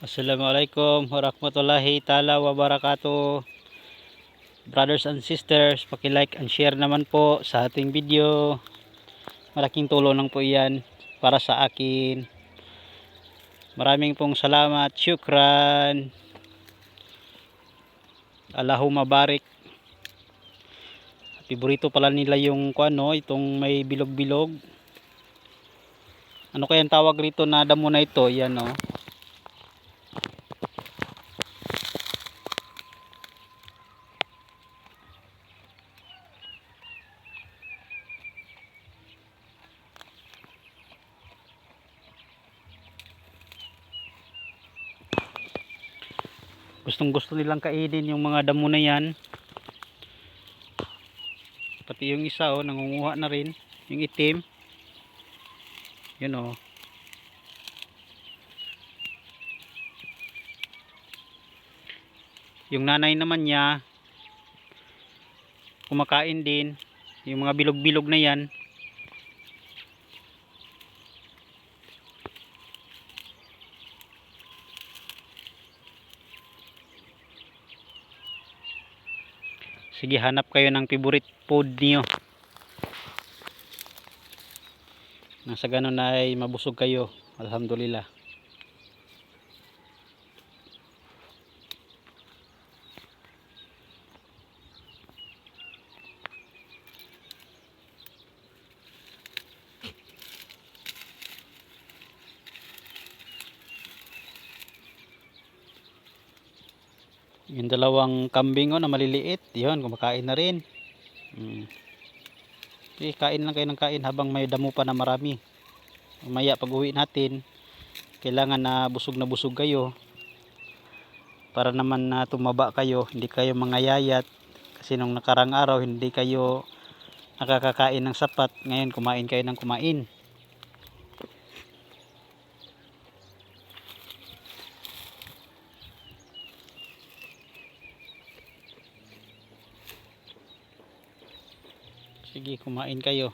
Assalamualaikum warahmatullahi ta'ala wabarakatuh. Brothers and sisters, paki-like and share naman po sa ating video. Malaking tulong lang po iyan para sa akin. Maraming pong salamat. Syukran. Allahumma barik. Paborito pala nila yung itong may bilog-bilog. Ano kaya ang tawag rito na damo na ito? Yan o. Gustong gusto nilang kainin yung mga damo na yan. Pati yung isa nangunguha na rin. Yung itim. Yun o. Yung nanay naman niya kumakain din. Yung mga bilog-bilog na yan. Sige, hanap kayo ng favorite food niyo. Nang sa ganun ay mabusog kayo. Alhamdulillah. Yung dalawang kambing na maliliit, yun, kumakain na rin. Okay, kain lang kayo ng kain habang may damo pa na marami. Mamaya pag uwi natin, kailangan na busog kayo. Para naman na tumaba kayo, hindi kayo mangayayat. Kasi nung nakarang araw, hindi kayo nakakakain ng sapat. Ngayon, kumain kayo ng kumain. Sige, kumain kayo.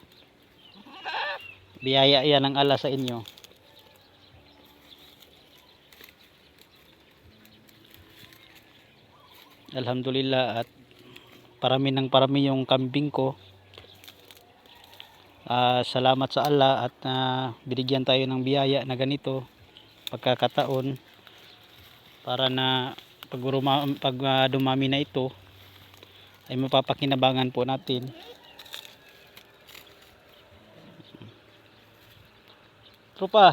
Biyaya yan ng Allah sa inyo. Alhamdulillah, at parami yung kambing ko. Salamat sa Allah at binigyan tayo ng biyaya na ganito pagkakataon para na pag dumami na ito ay mapapakinabangan po natin. Tropa.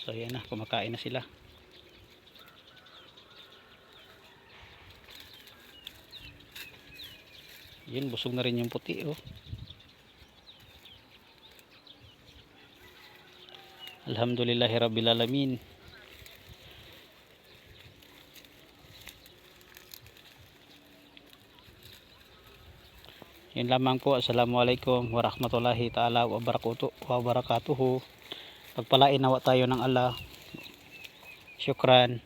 So yan na, kumakain na sila. Yun, busog na rin yung puti Alhamdulillahi Rabbil Alamin. Yun lamang po. Assalamualaikum warahmatullahi ta'ala wabarakatuhu. Pagpalain nawa tayo ng Allah. Syukran.